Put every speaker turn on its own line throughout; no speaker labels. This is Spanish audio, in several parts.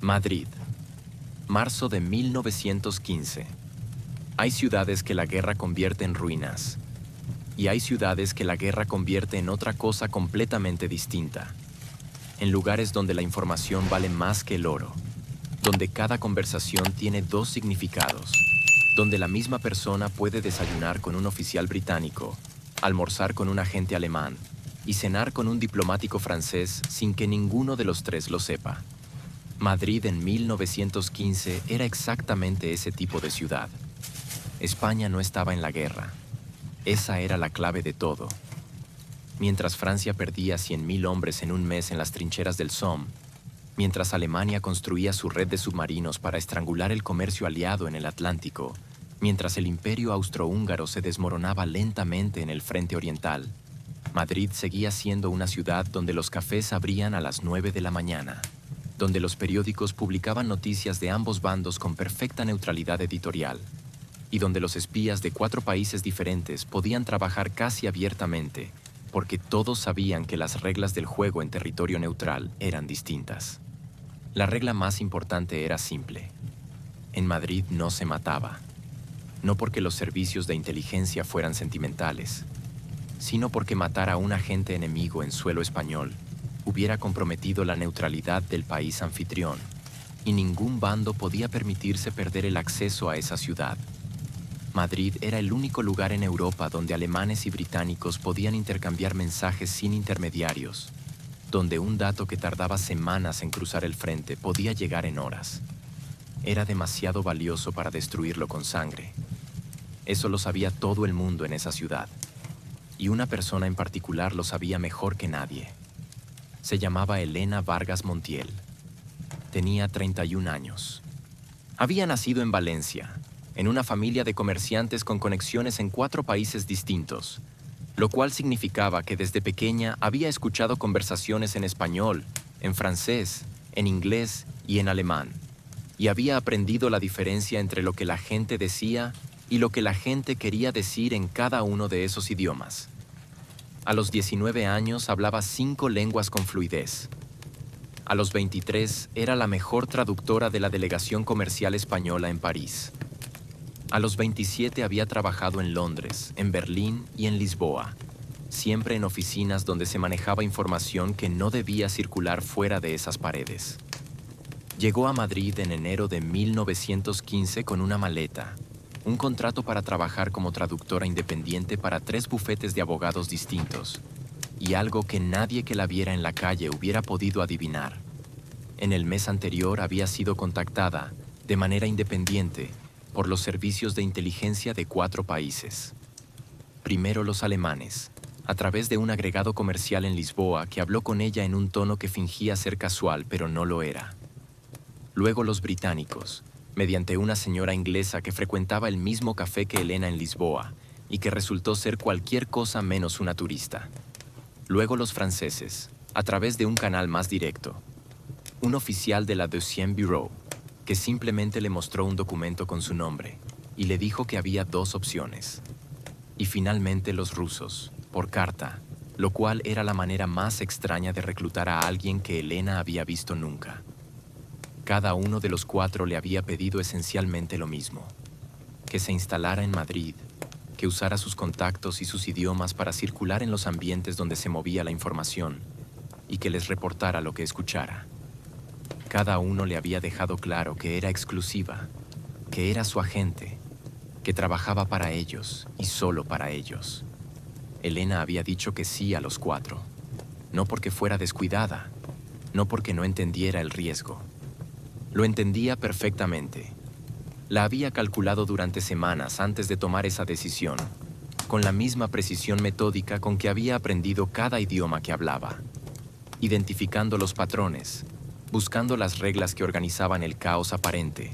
Madrid, marzo de 1915. Hay ciudades que la guerra convierte en ruinas, y hay ciudades que la guerra convierte en otra cosa completamente distinta. En lugares donde la información vale más que el oro, donde cada conversación tiene dos significados, donde la misma persona puede desayunar con un oficial británico, almorzar con un agente alemán y cenar con un diplomático francés sin que ninguno de los tres lo sepa. Madrid en 1915 era exactamente ese tipo de ciudad. España no estaba en la guerra. Esa era la clave de todo. Mientras Francia perdía 100.000 hombres en un mes en las trincheras del Somme, mientras Alemania construía su red de submarinos para estrangular el comercio aliado en el Atlántico, mientras el imperio austrohúngaro se desmoronaba lentamente en el frente oriental, Madrid seguía siendo una ciudad donde los cafés abrían a las 9 de la mañana, donde los periódicos publicaban noticias de ambos bandos con perfecta neutralidad editorial, y donde los espías de 4 países diferentes podían trabajar casi abiertamente, porque todos sabían que las reglas del juego en territorio neutral eran distintas. La regla más importante era simple. En Madrid no se mataba. No porque los servicios de inteligencia fueran sentimentales, sino porque matar a un agente enemigo en suelo español hubiera comprometido la neutralidad del país anfitrión, y ningún bando podía permitirse perder el acceso a esa ciudad. Madrid era el único lugar en Europa donde alemanes y británicos podían intercambiar mensajes sin intermediarios, donde un dato que tardaba semanas en cruzar el frente podía llegar en horas. Era demasiado valioso para destruirlo con sangre. Eso lo sabía todo el mundo en esa ciudad, y una persona en particular lo sabía mejor que nadie. Se llamaba Elena Vargas Montiel. Tenía 31 años. Había nacido en Valencia, en una familia de comerciantes con conexiones en 4 países distintos, lo cual significaba que desde pequeña había escuchado conversaciones en español, en francés, en inglés y en alemán, y había aprendido la diferencia entre lo que la gente decía y lo que la gente quería decir en cada uno de esos idiomas. A los 19 años hablaba 5 lenguas con fluidez. A los 23 era la mejor traductora de la delegación comercial española en París. A los 27 había trabajado en Londres, en Berlín y en Lisboa, siempre en oficinas donde se manejaba información que no debía circular fuera de esas paredes. Llegó a Madrid en enero de 1915 con una maleta, un contrato para trabajar como traductora independiente para 3 bufetes de abogados distintos, y algo que nadie que la viera en la calle hubiera podido adivinar. En el mes anterior había sido contactada, de manera independiente, por los servicios de inteligencia de 4 países. Primero los alemanes, a través de un agregado comercial en Lisboa que habló con ella en un tono que fingía ser casual, pero no lo era. Luego los británicos, mediante una señora inglesa que frecuentaba el mismo café que Elena en Lisboa y que resultó ser cualquier cosa menos una turista. Luego los franceses, a través de un canal más directo. Un oficial de la Deuxième Bureau, que simplemente le mostró un documento con su nombre y le dijo que había 2 opciones. Y finalmente los rusos, por carta, lo cual era la manera más extraña de reclutar a alguien que Elena había visto nunca. Cada uno de los 4 le había pedido esencialmente lo mismo: que se instalara en Madrid, que usara sus contactos y sus idiomas para circular en los ambientes donde se movía la información y que les reportara lo que escuchara. Cada uno le había dejado claro que era exclusiva, que era su agente, que trabajaba para ellos y solo para ellos. Elena había dicho que sí a los 4, no porque fuera descuidada, no porque no entendiera el riesgo. Lo entendía perfectamente. La había calculado durante semanas antes de tomar esa decisión, con la misma precisión metódica con que había aprendido cada idioma que hablaba, identificando los patrones, buscando las reglas que organizaban el caos aparente,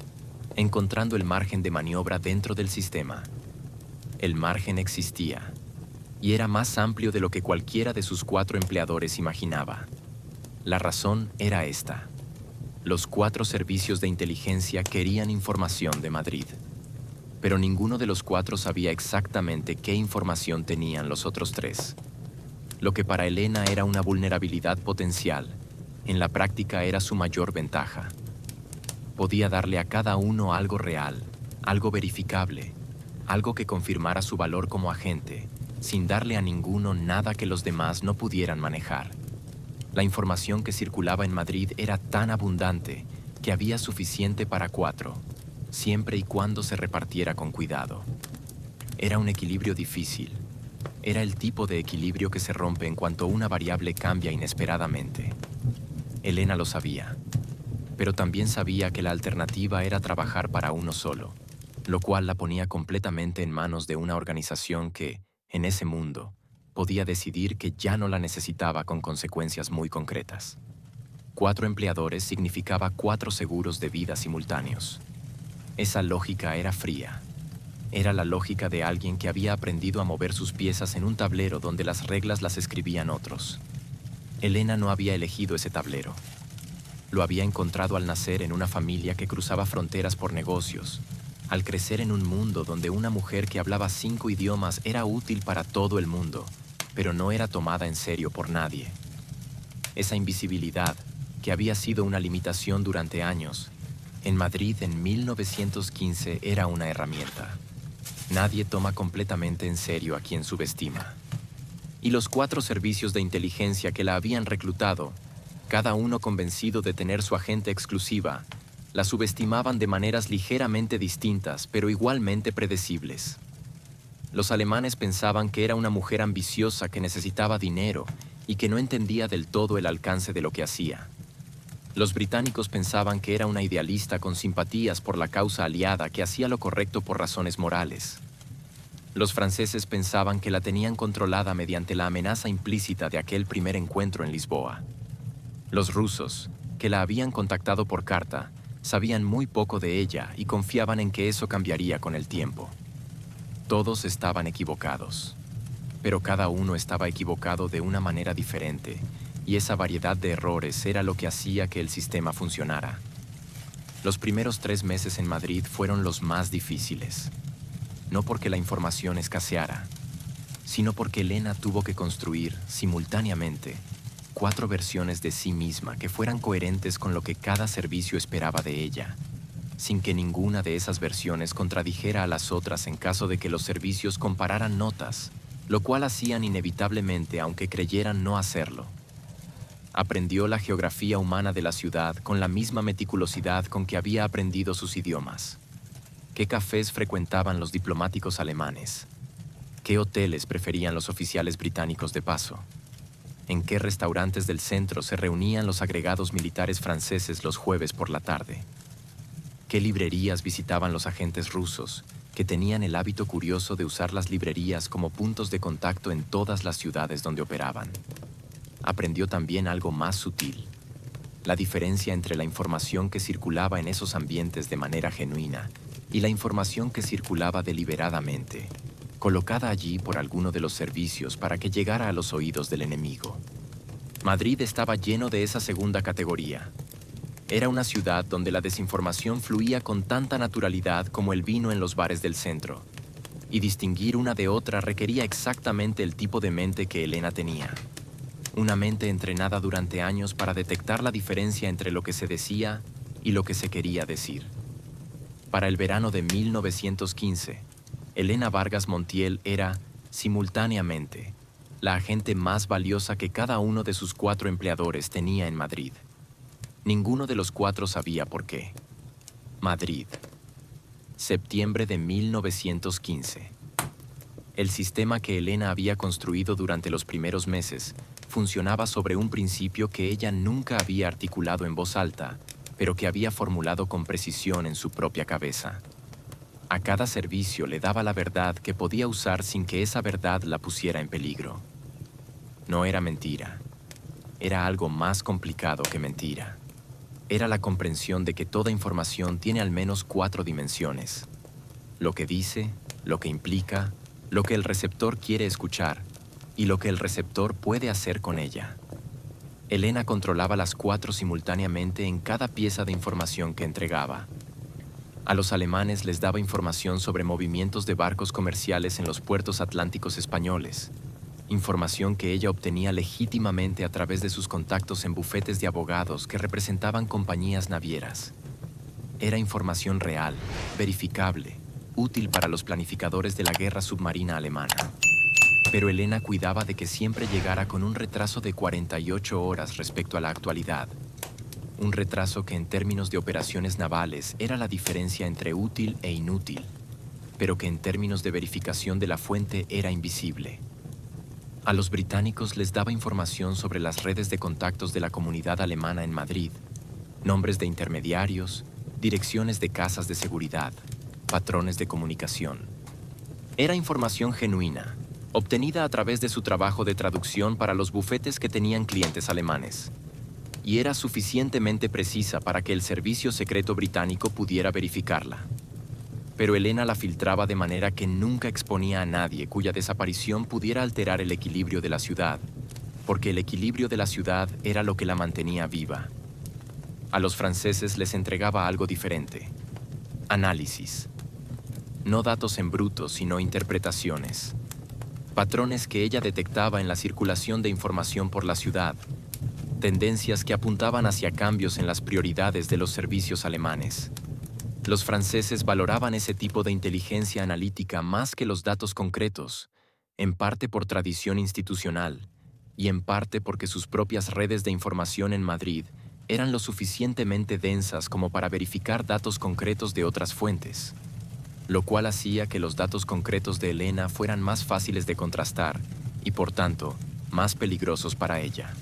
encontrando el margen de maniobra dentro del sistema. El margen existía, y era más amplio de lo que cualquiera de sus 4 empleadores imaginaba. La razón era esta: los 4 servicios de inteligencia querían información de Madrid, pero ninguno de los 4 sabía exactamente qué información tenían los otros 3. Lo que para Elena era una vulnerabilidad potencial, en la práctica era su mayor ventaja. Podía darle a cada uno algo real, algo verificable, algo que confirmara su valor como agente, sin darle a ninguno nada que los demás no pudieran manejar. La información que circulaba en Madrid era tan abundante que había suficiente para 4, siempre y cuando se repartiera con cuidado. Era un equilibrio difícil. Era el tipo de equilibrio que se rompe en cuanto una variable cambia inesperadamente. Elena lo sabía, pero también sabía que la alternativa era trabajar para uno solo, lo cual la ponía completamente en manos de una organización que, en ese mundo, podía decidir que ya no la necesitaba con consecuencias muy concretas. 4 empleadores significaba 4 seguros de vida simultáneos. Esa lógica era fría. Era la lógica de alguien que había aprendido a mover sus piezas en un tablero donde las reglas las escribían otros. Elena no había elegido ese tablero. Lo había encontrado al nacer en una familia que cruzaba fronteras por negocios, al crecer en un mundo donde una mujer que hablaba 5 idiomas era útil para todo el mundo, pero no era tomada en serio por nadie. Esa invisibilidad, que había sido una limitación durante años, en Madrid en 1915 era una herramienta. Nadie toma completamente en serio a quien subestima. Y los 4 servicios de inteligencia que la habían reclutado, cada uno convencido de tener su agente exclusiva, la subestimaban de maneras ligeramente distintas, pero igualmente predecibles. Los alemanes pensaban que era una mujer ambiciosa que necesitaba dinero y que no entendía del todo el alcance de lo que hacía. Los británicos pensaban que era una idealista con simpatías por la causa aliada que hacía lo correcto por razones morales. Los franceses pensaban que la tenían controlada mediante la amenaza implícita de aquel primer encuentro en Lisboa. Los rusos, que la habían contactado por carta, sabían muy poco de ella y confiaban en que eso cambiaría con el tiempo. Todos estaban equivocados, pero cada uno estaba equivocado de una manera diferente, y esa variedad de errores era lo que hacía que el sistema funcionara. Los primeros 3 meses en Madrid fueron los más difíciles, no porque la información escaseara, sino porque Elena tuvo que construir, simultáneamente, 4 versiones de sí misma que fueran coherentes con lo que cada servicio esperaba de ella, sin que ninguna de esas versiones contradijera a las otras en caso de que los servicios compararan notas, lo cual hacían inevitablemente aunque creyeran no hacerlo. Aprendió la geografía humana de la ciudad con la misma meticulosidad con que había aprendido sus idiomas. ¿Qué cafés frecuentaban los diplomáticos alemanes? ¿Qué hoteles preferían los oficiales británicos de paso? ¿En qué restaurantes del centro se reunían los agregados militares franceses los jueves por la tarde? ¿Qué librerías visitaban los agentes rusos, que tenían el hábito curioso de usar las librerías como puntos de contacto en todas las ciudades donde operaban? Aprendió también algo más sutil: la diferencia entre la información que circulaba en esos ambientes de manera genuina y la información que circulaba deliberadamente, colocada allí por alguno de los servicios para que llegara a los oídos del enemigo. Madrid estaba lleno de esa segunda categoría. Era una ciudad donde la desinformación fluía con tanta naturalidad como el vino en los bares del centro, y distinguir una de otra requería exactamente el tipo de mente que Elena tenía. Una mente entrenada durante años para detectar la diferencia entre lo que se decía y lo que se quería decir. Para el verano de 1915, Elena Vargas Montiel era, simultáneamente, la agente más valiosa que cada uno de sus 4 empleadores tenía en Madrid. Ninguno de los 4 sabía por qué. Madrid. Septiembre de 1915. El sistema que Elena había construido durante los primeros meses funcionaba sobre un principio que ella nunca había articulado en voz alta, pero que había formulado con precisión en su propia cabeza. A cada servicio le daba la verdad que podía usar sin que esa verdad la pusiera en peligro. No era mentira. Era algo más complicado que mentira. Era la comprensión de que toda información tiene al menos 4 dimensiones: lo que dice, lo que implica, lo que el receptor quiere escuchar y lo que el receptor puede hacer con ella. Elena controlaba las 4 simultáneamente en cada pieza de información que entregaba. A los alemanes les daba información sobre movimientos de barcos comerciales en los puertos atlánticos españoles, información que ella obtenía legítimamente a través de sus contactos en bufetes de abogados que representaban compañías navieras. Era información real, verificable, útil para los planificadores de la guerra submarina alemana. Pero Elena cuidaba de que siempre llegara con un retraso de 48 horas respecto a la actualidad. Un retraso que en términos de operaciones navales era la diferencia entre útil e inútil, pero que en términos de verificación de la fuente era invisible. A los británicos les daba información sobre las redes de contactos de la comunidad alemana en Madrid, nombres de intermediarios, direcciones de casas de seguridad, patrones de comunicación. Era información genuina, obtenida a través de su trabajo de traducción para los bufetes que tenían clientes alemanes, y era suficientemente precisa para que el servicio secreto británico pudiera verificarla. Pero Elena la filtraba de manera que nunca exponía a nadie cuya desaparición pudiera alterar el equilibrio de la ciudad, porque el equilibrio de la ciudad era lo que la mantenía viva. A los franceses les entregaba algo diferente: análisis. No datos en bruto, sino interpretaciones. Patrones que ella detectaba en la circulación de información por la ciudad, tendencias que apuntaban hacia cambios en las prioridades de los servicios alemanes. Los franceses valoraban ese tipo de inteligencia analítica más que los datos concretos, en parte por tradición institucional y en parte porque sus propias redes de información en Madrid eran lo suficientemente densas como para verificar datos concretos de otras fuentes, lo cual hacía que los datos concretos de Elena fueran más fáciles de contrastar y, por tanto, más peligrosos para ella.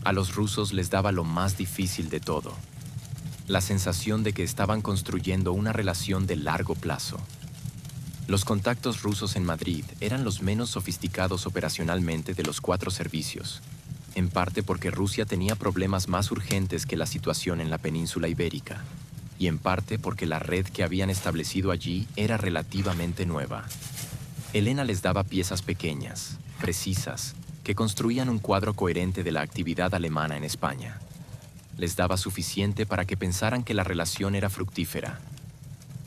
A los rusos les daba lo más difícil de todo: la sensación de que estaban construyendo una relación de largo plazo. Los contactos rusos en Madrid eran los menos sofisticados operacionalmente de los 4 servicios, en parte porque Rusia tenía problemas más urgentes que la situación en la península ibérica, y en parte porque la red que habían establecido allí era relativamente nueva. Elena les daba piezas pequeñas, precisas, que construían un cuadro coherente de la actividad alemana en España. Les daba suficiente para que pensaran que la relación era fructífera,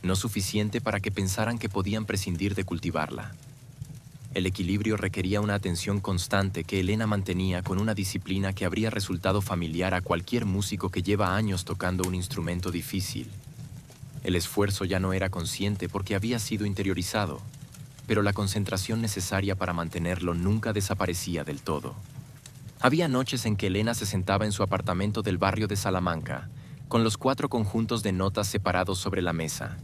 no suficiente para que pensaran que podían prescindir de cultivarla. El equilibrio requería una atención constante que Elena mantenía con una disciplina que habría resultado familiar a cualquier músico que lleva años tocando un instrumento difícil. El esfuerzo ya no era consciente porque había sido interiorizado, pero la concentración necesaria para mantenerlo nunca desaparecía del todo. Había noches en que Elena se sentaba en su apartamento del barrio de Salamanca, con los 4 conjuntos de notas separados sobre la mesa,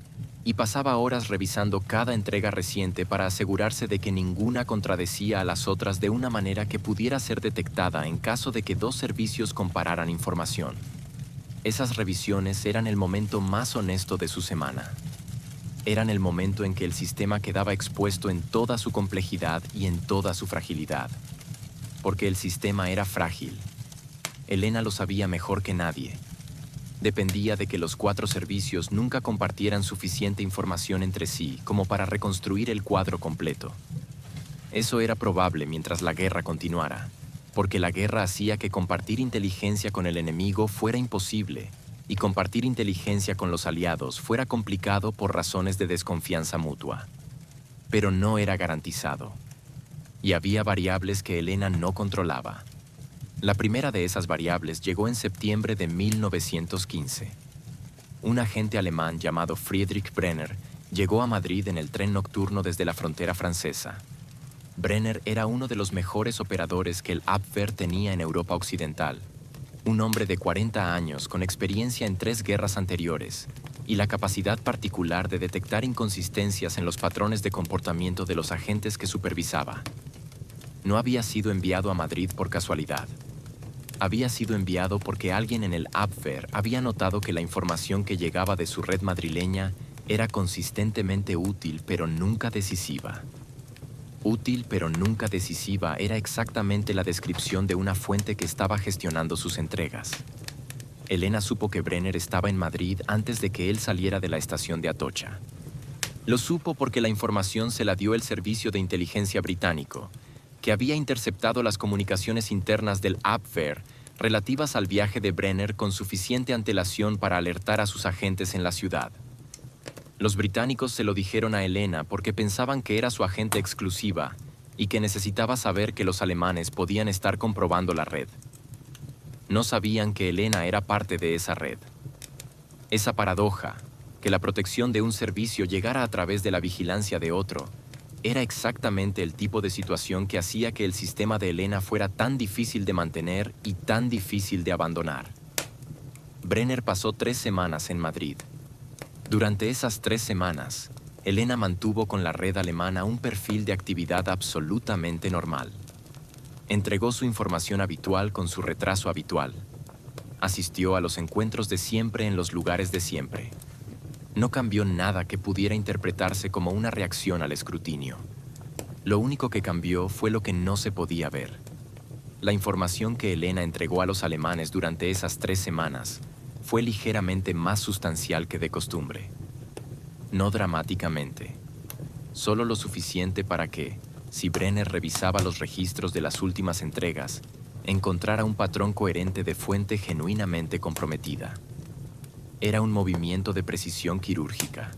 y pasaba horas revisando cada entrega reciente para asegurarse de que ninguna contradecía a las otras de una manera que pudiera ser detectada en caso de que 2 servicios compararan información. Esas revisiones eran el momento más honesto de su semana. Eran el momento en que el sistema quedaba expuesto en toda su complejidad y en toda su fragilidad. Porque el sistema era frágil. Elena lo sabía mejor que nadie. Dependía de que los 4 servicios nunca compartieran suficiente información entre sí como para reconstruir el cuadro completo. Eso era probable mientras la guerra continuara, porque la guerra hacía que compartir inteligencia con el enemigo fuera imposible y compartir inteligencia con los aliados fuera complicado por razones de desconfianza mutua. Pero no era garantizado. Y había variables que Elena no controlaba. La primera de esas variables llegó en septiembre de 1915. Un agente alemán llamado Friedrich Brenner llegó a Madrid en el tren nocturno desde la frontera francesa. Brenner era uno de los mejores operadores que el Abwehr tenía en Europa Occidental, un hombre de 40 años con experiencia en 3 guerras anteriores y la capacidad particular de detectar inconsistencias en los patrones de comportamiento de los agentes que supervisaba. No había sido enviado a Madrid por casualidad. Había sido enviado porque alguien en el Abwehr había notado que la información que llegaba de su red madrileña era consistentemente útil pero nunca decisiva. Útil pero nunca decisiva era exactamente la descripción de una fuente que estaba gestionando sus entregas. Elena supo que Brenner estaba en Madrid antes de que él saliera de la estación de Atocha. Lo supo porque la información se la dio el servicio de inteligencia británico, que había interceptado las comunicaciones internas del Abwehr relativas al viaje de Brenner con suficiente antelación para alertar a sus agentes en la ciudad. Los británicos se lo dijeron a Elena porque pensaban que era su agente exclusiva y que necesitaba saber que los alemanes podían estar comprobando la red. No sabían que Elena era parte de esa red. Esa paradoja, que la protección de un servicio llegara a través de la vigilancia de otro, era exactamente el tipo de situación que hacía que el sistema de Elena fuera tan difícil de mantener y tan difícil de abandonar. Brenner pasó 3 semanas en Madrid. Durante esas 3 semanas, Elena mantuvo con la red alemana un perfil de actividad absolutamente normal. Entregó su información habitual con su retraso habitual. Asistió a los encuentros de siempre en los lugares de siempre. No cambió nada que pudiera interpretarse como una reacción al escrutinio. Lo único que cambió fue lo que no se podía ver. La información que Elena entregó a los alemanes durante esas 3 semanas fue ligeramente más sustancial que de costumbre. No dramáticamente. Solo lo suficiente para que, si Brenner revisaba los registros de las últimas entregas, encontrara un patrón coherente de fuente genuinamente comprometida. Era un movimiento de precisión quirúrgica.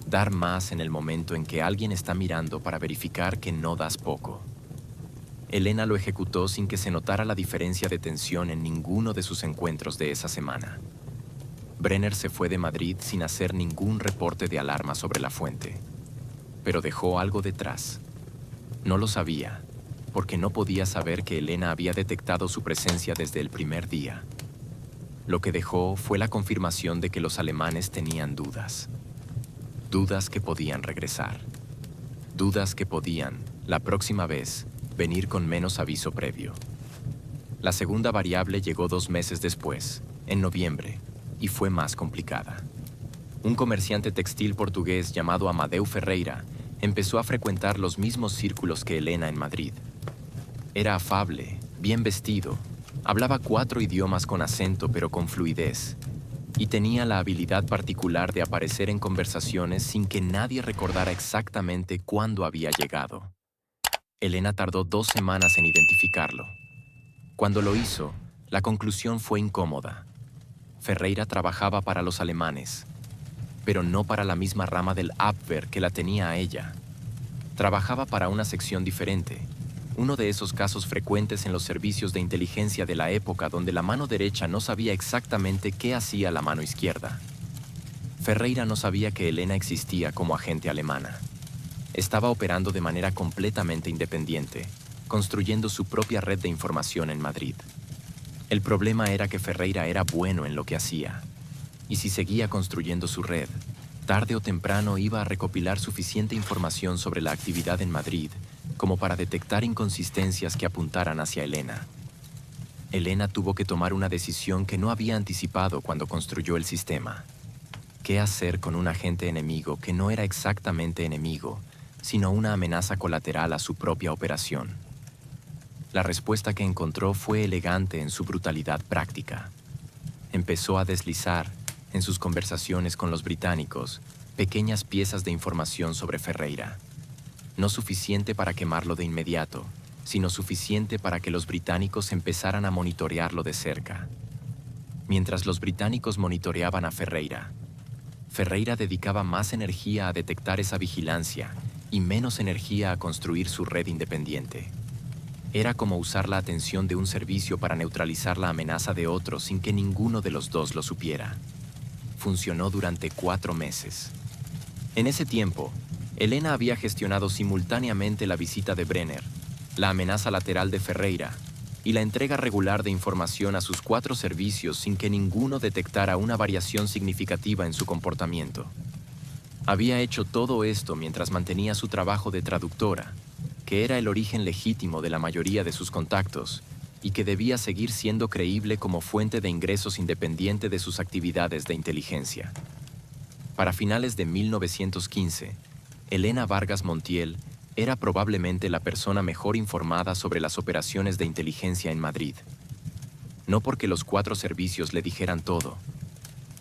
Dar más en el momento en que alguien está mirando para verificar que no das poco. Elena lo ejecutó sin que se notara la diferencia de tensión en ninguno de sus encuentros de esa semana. Brenner se fue de Madrid sin hacer ningún reporte de alarma sobre la fuente, pero dejó algo detrás. No lo sabía, porque no podía saber que Elena había detectado su presencia desde el primer día. Lo que dejó fue la confirmación de que los alemanes tenían dudas. Dudas que podían regresar. Dudas que podían, la próxima vez, venir con menos aviso previo. La segunda variable llegó 2 meses después, en noviembre, y fue más complicada. Un comerciante textil portugués llamado Amadeu Ferreira empezó a frecuentar los mismos círculos que Elena en Madrid. Era afable, bien vestido, hablaba 4 idiomas con acento pero con fluidez, y tenía la habilidad particular de aparecer en conversaciones sin que nadie recordara exactamente cuándo había llegado. Elena tardó 2 semanas en identificarlo. Cuando lo hizo, la conclusión fue incómoda. Ferreira trabajaba para los alemanes, pero no para la misma rama del Abwehr que la tenía a ella. Trabajaba para una sección diferente, uno de esos casos frecuentes en los servicios de inteligencia de la época donde la mano derecha no sabía exactamente qué hacía la mano izquierda. Ferreira no sabía que Elena existía como agente alemana. Estaba operando de manera completamente independiente, construyendo su propia red de información en Madrid. El problema era que Ferreira era bueno en lo que hacía, y si seguía construyendo su red, tarde o temprano iba a recopilar suficiente información sobre la actividad en Madrid como para detectar inconsistencias que apuntaran hacia Elena. Elena tuvo que tomar una decisión que no había anticipado cuando construyó el sistema. ¿Qué hacer con un agente enemigo que no era exactamente enemigo, sino una amenaza colateral a su propia operación? La respuesta que encontró fue elegante en su brutalidad práctica. Empezó a deslizar, en sus conversaciones con los británicos, pequeñas piezas de información sobre Ferreira. No suficiente para quemarlo de inmediato, sino suficiente para que los británicos empezaran a monitorearlo de cerca. Mientras los británicos monitoreaban a Ferreira, Ferreira dedicaba más energía a detectar esa vigilancia y menos energía a construir su red independiente. Era como usar la atención de un servicio para neutralizar la amenaza de otro sin que ninguno de los dos lo supiera. Funcionó durante 4 meses. En ese tiempo, Elena había gestionado simultáneamente la visita de Brenner, la amenaza lateral de Ferreira y la entrega regular de información a sus 4 servicios sin que ninguno detectara una variación significativa en su comportamiento. Había hecho todo esto mientras mantenía su trabajo de traductora, que era el origen legítimo de la mayoría de sus contactos y que debía seguir siendo creíble como fuente de ingresos independiente de sus actividades de inteligencia. Para finales de 1915, Elena Vargas Montiel era probablemente la persona mejor informada sobre las operaciones de inteligencia en Madrid. No porque los 4 servicios le dijeran todo,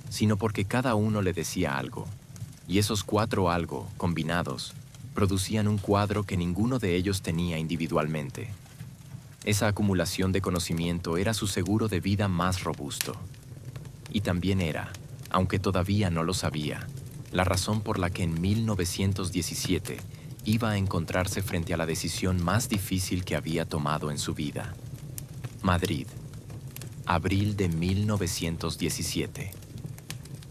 sino porque cada uno le decía algo, y esos 4 algo, combinados, producían un cuadro que ninguno de ellos tenía individualmente. Esa acumulación de conocimiento era su seguro de vida más robusto. Y también era, aunque todavía no lo sabía, la razón por la que en 1917 iba a encontrarse frente a la decisión más difícil que había tomado en su vida. Madrid, abril de 1917.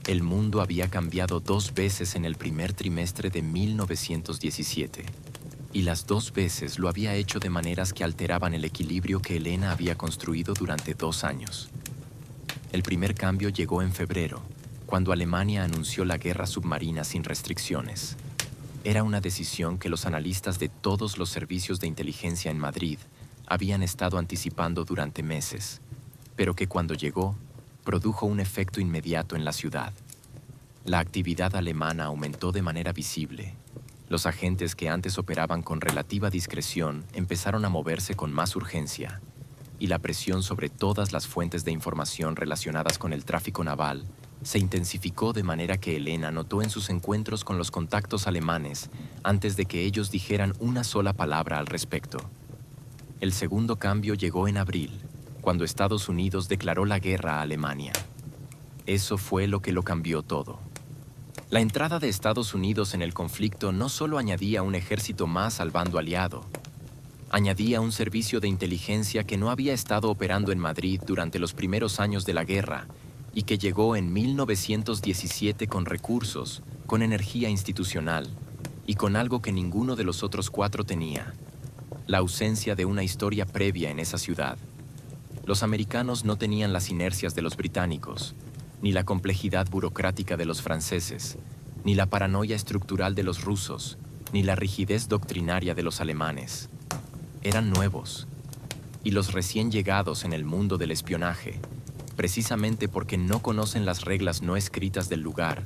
El mundo había cambiado 2 veces en el primer trimestre de 1917, y las 2 veces lo había hecho de maneras que alteraban el equilibrio que Elena había construido durante 2 años. El primer cambio llegó en febrero, cuando Alemania anunció la guerra submarina sin restricciones. Era una decisión que los analistas de todos los servicios de inteligencia en Madrid habían estado anticipando durante meses, pero que cuando llegó, produjo un efecto inmediato en la ciudad. La actividad alemana aumentó de manera visible. Los agentes que antes operaban con relativa discreción empezaron a moverse con más urgencia, y la presión sobre todas las fuentes de información relacionadas con el tráfico naval se intensificó de manera que Elena notó en sus encuentros con los contactos alemanes antes de que ellos dijeran una sola palabra al respecto. El segundo cambio llegó en abril, cuando Estados Unidos declaró la guerra a Alemania. Eso fue lo que lo cambió todo. La entrada de Estados Unidos en el conflicto no solo añadía un ejército más al bando aliado, añadía un servicio de inteligencia que no había estado operando en Madrid durante los primeros años de la guerra y que llegó en 1917 con recursos, con energía institucional y con algo que ninguno de los otros 4 tenía: la ausencia de una historia previa en esa ciudad. Los americanos no tenían las inercias de los británicos, ni la complejidad burocrática de los franceses, ni la paranoia estructural de los rusos, ni la rigidez doctrinaria de los alemanes. Eran nuevos, y los recién llegados en el mundo del espionaje, precisamente porque no conocen las reglas no escritas del lugar,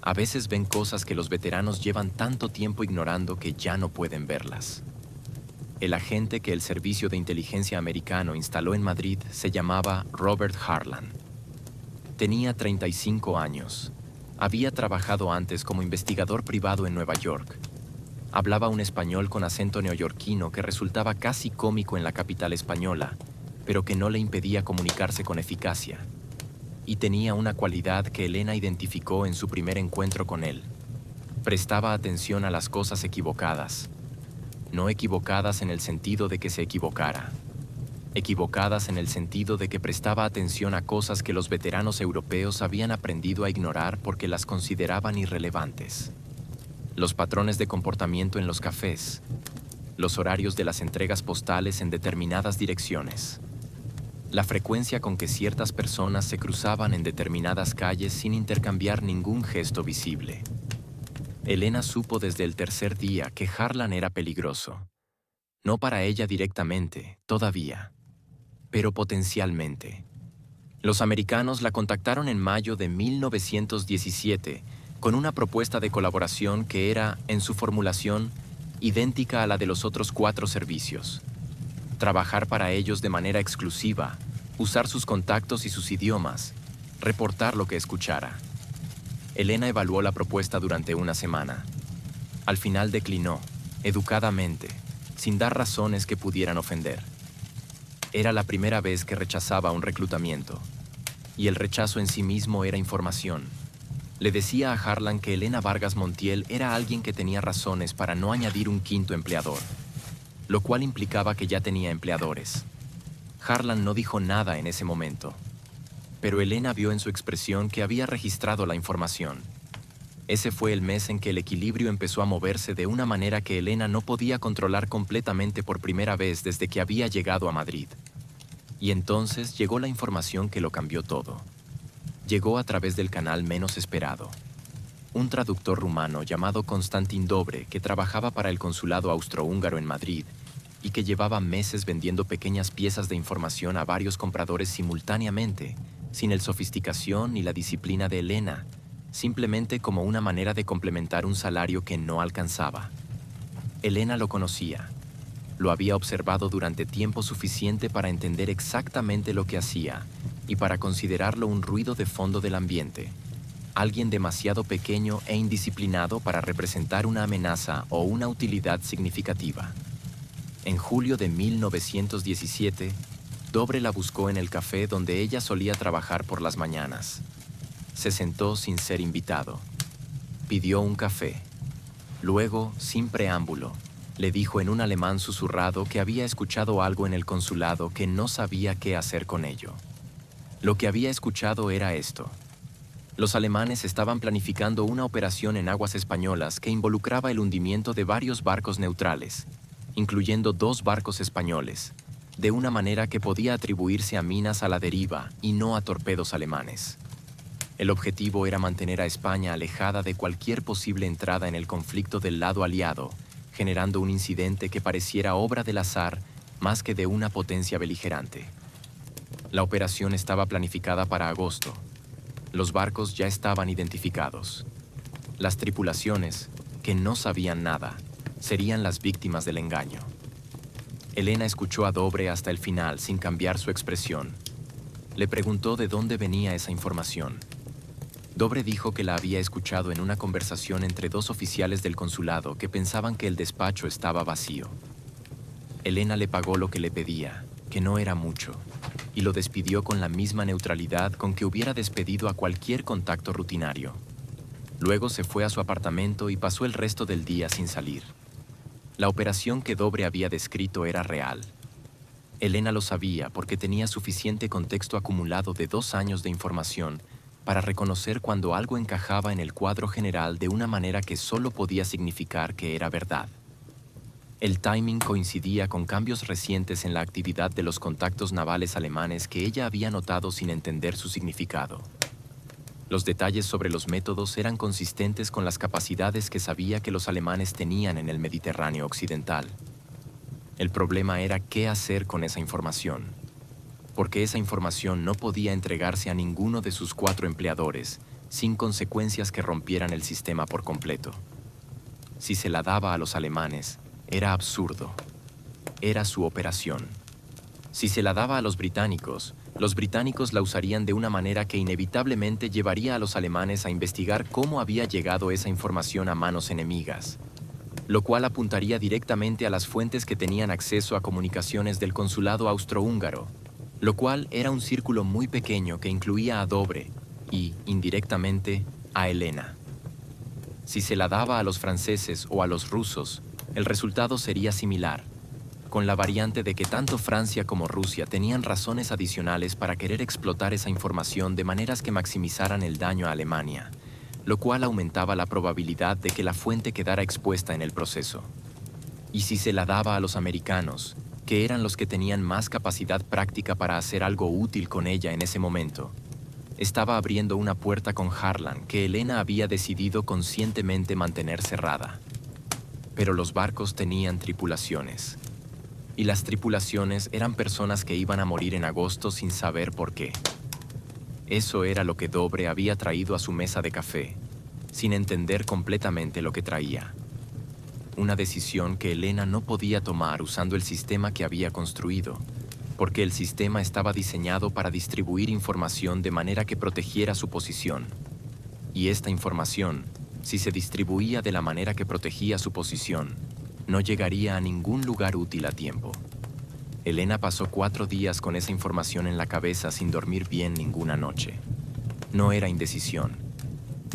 a veces ven cosas que los veteranos llevan tanto tiempo ignorando que ya no pueden verlas. El agente que el Servicio de Inteligencia americano instaló en Madrid se llamaba Robert Harlan. Tenía 35 años. Había trabajado antes como investigador privado en Nueva York. Hablaba un español con acento neoyorquino que resultaba casi cómico en la capital española, pero que no le impedía comunicarse con eficacia. Y tenía una cualidad que Elena identificó en su primer encuentro con él: prestaba atención a las cosas equivocadas. No equivocadas en el sentido de que se equivocara. Equivocadas en el sentido de que prestaba atención a cosas que los veteranos europeos habían aprendido a ignorar porque las consideraban irrelevantes. Los patrones de comportamiento en los cafés, los horarios de las entregas postales en determinadas direcciones, la frecuencia con que ciertas personas se cruzaban en determinadas calles sin intercambiar ningún gesto visible. Elena supo desde el tercer día que Harlan era peligroso. No para ella directamente, todavía, pero potencialmente. Los americanos la contactaron en mayo de 1917 con una propuesta de colaboración que era, en su formulación, idéntica a la de los otros 4 servicios. Trabajar para ellos de manera exclusiva, usar sus contactos y sus idiomas, reportar lo que escuchara. Elena evaluó la propuesta durante una semana. Al final declinó, educadamente, sin dar razones que pudieran ofender. Era la primera vez que rechazaba un reclutamiento, y el rechazo en sí mismo era información. Le decía a Harlan que Elena Vargas Montiel era alguien que tenía razones para no añadir un 5.º empleador, lo cual implicaba que ya tenía empleadores. Harlan no dijo nada en ese momento, pero Elena vio en su expresión que había registrado la información. Ese fue el mes en que el equilibrio empezó a moverse de una manera que Elena no podía controlar completamente por primera vez desde que había llegado a Madrid. Y entonces llegó la información que lo cambió todo. Llegó a través del canal menos esperado. Un traductor rumano llamado Constantin Dobre, que trabajaba para el consulado austrohúngaro en Madrid y que llevaba meses vendiendo pequeñas piezas de información a varios compradores simultáneamente, sin el sofisticación ni la disciplina de Elena, simplemente como una manera de complementar un salario que no alcanzaba. Elena lo conocía. Lo había observado durante tiempo suficiente para entender exactamente lo que hacía y para considerarlo un ruido de fondo del ambiente, alguien demasiado pequeño e indisciplinado para representar una amenaza o una utilidad significativa. En julio de 1917, Dobre la buscó en el café donde ella solía trabajar por las mañanas. Se sentó sin ser invitado. Pidió un café. Luego, sin preámbulo, le dijo en un alemán susurrado que había escuchado algo en el consulado que no sabía qué hacer con ello. Lo que había escuchado era esto: Los alemanes estaban planificando una operación en aguas españolas que involucraba el hundimiento de varios barcos neutrales, incluyendo 2 barcos españoles, de una manera que podía atribuirse a minas a la deriva y no a torpedos alemanes. El objetivo era mantener a España alejada de cualquier posible entrada en el conflicto del lado aliado, generando un incidente que pareciera obra del azar más que de una potencia beligerante. La operación estaba planificada para agosto. Los barcos ya estaban identificados. Las tripulaciones, que no sabían nada, serían las víctimas del engaño. Elena escuchó a Dobre hasta el final sin cambiar su expresión. Le preguntó de dónde venía esa información. Dobre dijo que la había escuchado en una conversación entre 2 oficiales del consulado que pensaban que el despacho estaba vacío. Elena le pagó lo que le pedía, que no era mucho, y lo despidió con la misma neutralidad con que hubiera despedido a cualquier contacto rutinario. Luego se fue a su apartamento y pasó el resto del día sin salir. La operación que Dobre había descrito era real. Elena lo sabía porque tenía suficiente contexto acumulado de 2 años de información para reconocer cuando algo encajaba en el cuadro general de una manera que solo podía significar que era verdad. El timing coincidía con cambios recientes en la actividad de los contactos navales alemanes que ella había notado sin entender su significado. Los detalles sobre los métodos eran consistentes con las capacidades que sabía que los alemanes tenían en el Mediterráneo occidental. El problema era qué hacer con esa información, porque esa información no podía entregarse a ninguno de sus 4 empleadores sin consecuencias que rompieran el sistema por completo. Si se la daba a los alemanes, era absurdo. Era su operación. Si se la daba a los británicos la usarían de una manera que inevitablemente llevaría a los alemanes a investigar cómo había llegado esa información a manos enemigas, lo cual apuntaría directamente a las fuentes que tenían acceso a comunicaciones del consulado austrohúngaro, lo cual era un círculo muy pequeño que incluía a Dobre y, indirectamente, a Elena. Si se la daba a los franceses o a los rusos, el resultado sería similar, con la variante de que tanto Francia como Rusia tenían razones adicionales para querer explotar esa información de maneras que maximizaran el daño a Alemania, lo cual aumentaba la probabilidad de que la fuente quedara expuesta en el proceso. Y si se la daba a los americanos, que eran los que tenían más capacidad práctica para hacer algo útil con ella en ese momento, estaba abriendo una puerta con Harlan que Elena había decidido conscientemente mantener cerrada. Pero los barcos tenían tripulaciones. Y las tripulaciones eran personas que iban a morir en agosto sin saber por qué. Eso era lo que Dobre había traído a su mesa de café, sin entender completamente lo que traía. Una decisión que Elena no podía tomar usando el sistema que había construido, porque el sistema estaba diseñado para distribuir información de manera que protegiera su posición. Y esta información, si se distribuía de la manera que protegía su posición, no llegaría a ningún lugar útil a tiempo. Elena pasó 4 días con esa información en la cabeza sin dormir bien ninguna noche. No era indecisión.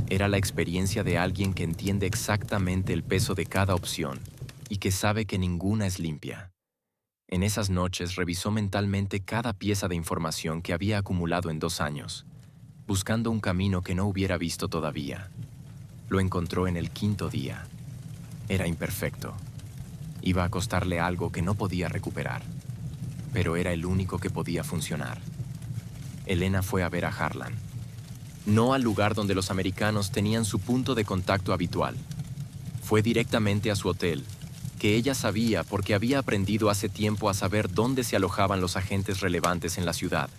Era la experiencia de alguien que entiende exactamente el peso de cada opción y que sabe que ninguna es limpia. En esas noches revisó mentalmente cada pieza de información que había acumulado en 2 años, buscando un camino que no hubiera visto todavía. Lo encontró en el 5.º día. Era imperfecto. Iba a costarle algo que no podía recuperar, pero era el único que podía funcionar. Elena fue a ver a Harlan. No al lugar donde los americanos tenían su punto de contacto habitual. Fue directamente a su hotel, que ella sabía porque había aprendido hace tiempo a saber dónde se alojaban los agentes relevantes en la ciudad.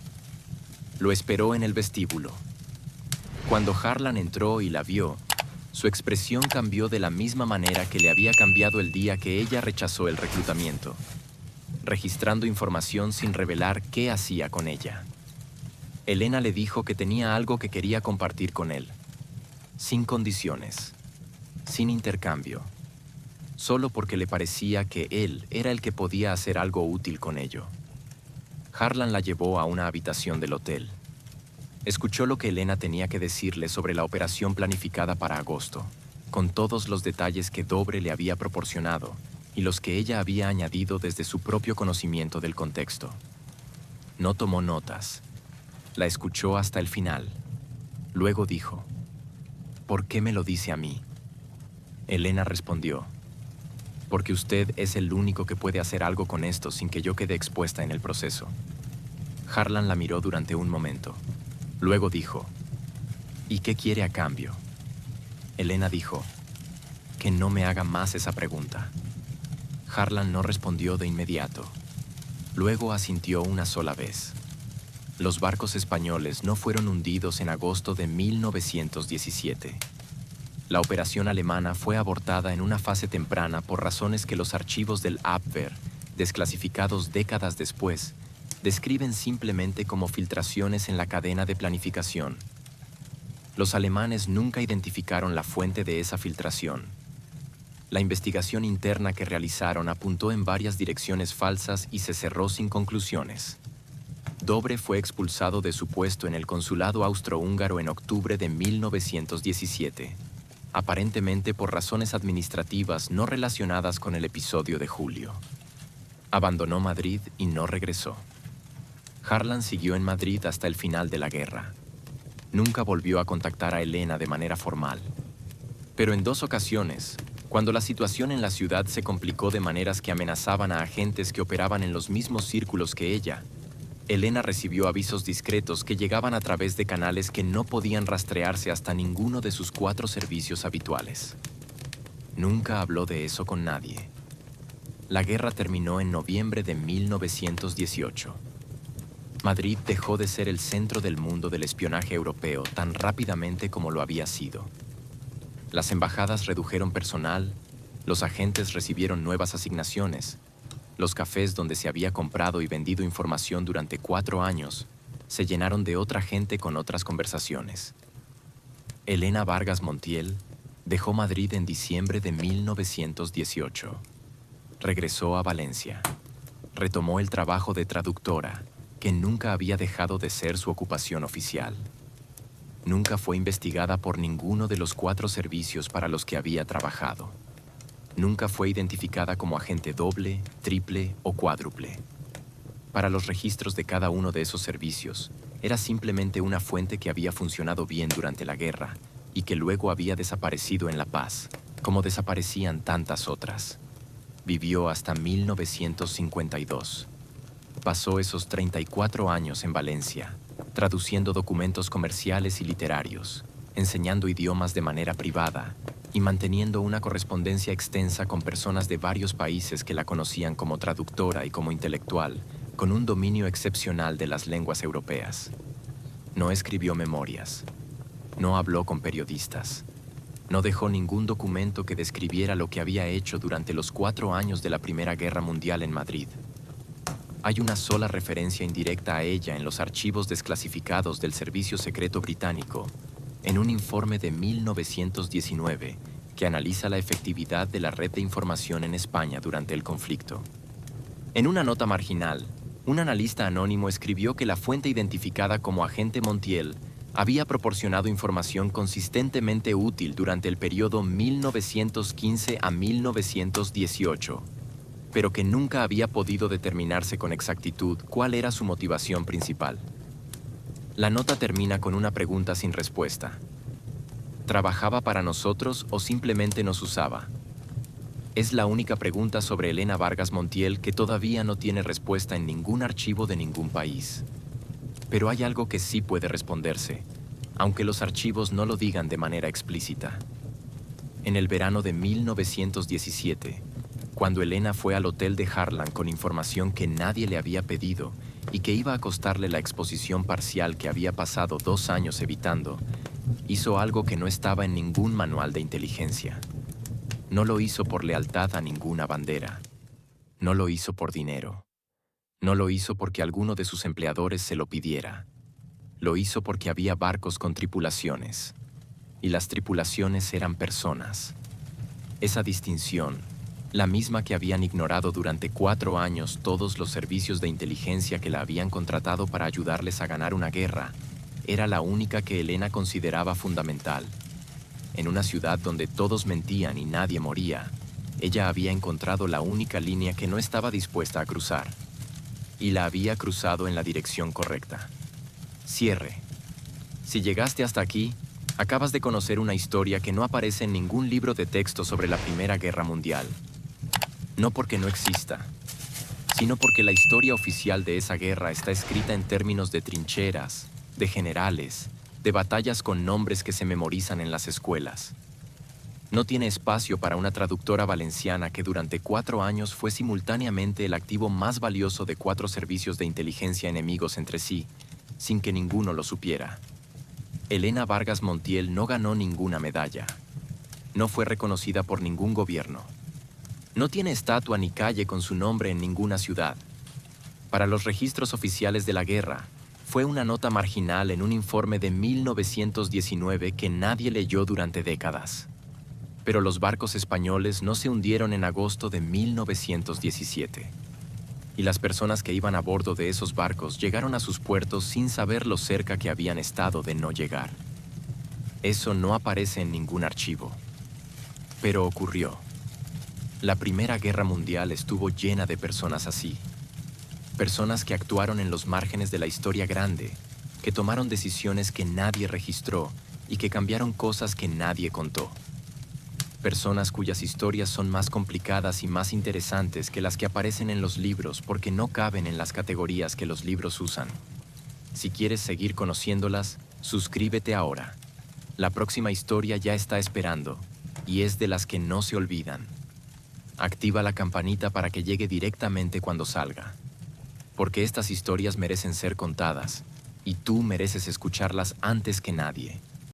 Lo esperó en el vestíbulo. Cuando Harlan entró y la vio, su expresión cambió de la misma manera que le había cambiado el día que ella rechazó el reclutamiento, registrando información sin revelar qué hacía con ella. Elena le dijo que tenía algo que quería compartir con él, sin condiciones, sin intercambio, solo porque le parecía que él era el que podía hacer algo útil con ello. Harlan la llevó a una habitación del hotel. Escuchó lo que Elena tenía que decirle sobre la operación planificada para agosto, con todos los detalles que Dobre le había proporcionado y los que ella había añadido desde su propio conocimiento del contexto. No tomó notas. La escuchó hasta el final. Luego dijo, ¿por qué me lo dice a mí? Elena respondió, porque usted es el único que puede hacer algo con esto sin que yo quede expuesta en el proceso. Harlan la miró durante un momento. Luego dijo, ¿y qué quiere a cambio? Elena dijo, que no me haga más esa pregunta. Harlan no respondió de inmediato. Luego asintió una sola vez. Los barcos españoles no fueron hundidos en agosto de 1917. La operación alemana fue abortada en una fase temprana por razones que los archivos del Abwehr, desclasificados décadas después, describen simplemente como filtraciones en la cadena de planificación. Los alemanes nunca identificaron la fuente de esa filtración. La investigación interna que realizaron apuntó en varias direcciones falsas y se cerró sin conclusiones. Dobre fue expulsado de su puesto en el consulado austrohúngaro en octubre de 1917, aparentemente por razones administrativas no relacionadas con el episodio de julio. Abandonó Madrid y no regresó. Harlan siguió en Madrid hasta el final de la guerra. Nunca volvió a contactar a Elena de manera formal. Pero en 2 ocasiones, cuando la situación en la ciudad se complicó de maneras que amenazaban a agentes que operaban en los mismos círculos que ella, Elena recibió avisos discretos que llegaban a través de canales que no podían rastrearse hasta ninguno de sus 4 servicios habituales. Nunca habló de eso con nadie. La guerra terminó en noviembre de 1918. Madrid dejó de ser el centro del mundo del espionaje europeo tan rápidamente como lo había sido. Las embajadas redujeron personal, los agentes recibieron nuevas asignaciones, los cafés donde se había comprado y vendido información durante 4 años se llenaron de otra gente con otras conversaciones. Elena Vargas Montiel dejó Madrid en diciembre de 1918. Regresó a Valencia. Retomó el trabajo de traductora, que nunca había dejado de ser su ocupación oficial. Nunca fue investigada por ninguno de los 4 servicios para los que había trabajado. Nunca fue identificada como agente doble, triple o cuádruple. Para los registros de cada uno de esos servicios, era simplemente una fuente que había funcionado bien durante la guerra y que luego había desaparecido en la paz, como desaparecían tantas otras. Vivió hasta 1952. Pasó esos 34 años en Valencia, traduciendo documentos comerciales y literarios, enseñando idiomas de manera privada y manteniendo una correspondencia extensa con personas de varios países que la conocían como traductora y como intelectual, con un dominio excepcional de las lenguas europeas. No escribió memorias. No habló con periodistas. No dejó ningún documento que describiera lo que había hecho durante los 4 años de la Primera Guerra Mundial en Madrid. Hay una sola referencia indirecta a ella en los archivos desclasificados del Servicio Secreto Británico, en un informe de 1919 que analiza la efectividad de la red de información en España durante el conflicto. En una nota marginal, un analista anónimo escribió que la fuente identificada como agente Montiel había proporcionado información consistentemente útil durante el periodo 1915 a 1918, pero que nunca había podido determinarse con exactitud cuál era su motivación principal. La nota termina con una pregunta sin respuesta. ¿Trabajaba para nosotros o simplemente nos usaba? Es la única pregunta sobre Elena Vargas Montiel que todavía no tiene respuesta en ningún archivo de ningún país. Pero hay algo que sí puede responderse, aunque los archivos no lo digan de manera explícita. En el verano de 1917, cuando Elena fue al hotel de Harlan con información que nadie le había pedido y que iba a costarle la exposición parcial que había pasado 2 años evitando, hizo algo que no estaba en ningún manual de inteligencia. No lo hizo por lealtad a ninguna bandera. No lo hizo por dinero. No lo hizo porque alguno de sus empleadores se lo pidiera. Lo hizo porque había barcos con tripulaciones. Y las tripulaciones eran personas. Esa distinción, la misma que habían ignorado durante 4 años todos los servicios de inteligencia que la habían contratado para ayudarles a ganar una guerra, era la única que Elena consideraba fundamental. En una ciudad donde todos mentían y nadie moría, ella había encontrado la única línea que no estaba dispuesta a cruzar. Y la había cruzado en la dirección correcta. Cierre. Si llegaste hasta aquí, acabas de conocer una historia que no aparece en ningún libro de texto sobre la Primera Guerra Mundial. No porque no exista, sino porque la historia oficial de esa guerra está escrita en términos de trincheras, de generales, de batallas con nombres que se memorizan en las escuelas. No tiene espacio para una traductora valenciana que durante 4 años fue simultáneamente el activo más valioso de 4 servicios de inteligencia enemigos entre sí, sin que ninguno lo supiera. Elena Vargas Montiel no ganó ninguna medalla. No fue reconocida por ningún gobierno. No tiene estatua ni calle con su nombre en ninguna ciudad. Para los registros oficiales de la guerra, fue una nota marginal en un informe de 1919 que nadie leyó durante décadas. Pero los barcos españoles no se hundieron en agosto de 1917. Y las personas que iban a bordo de esos barcos llegaron a sus puertos sin saber lo cerca que habían estado de no llegar. Eso no aparece en ningún archivo. Pero ocurrió. La Primera Guerra Mundial estuvo llena de personas así. Personas que actuaron en los márgenes de la historia grande, que tomaron decisiones que nadie registró y que cambiaron cosas que nadie contó. Personas cuyas historias son más complicadas y más interesantes que las que aparecen en los libros porque no caben en las categorías que los libros usan. Si quieres seguir conociéndolas, suscríbete ahora. La próxima historia ya está esperando y es de las que no se olvidan. Activa la campanita para que llegue directamente cuando salga. Porque estas historias merecen ser contadas y tú mereces escucharlas antes que nadie.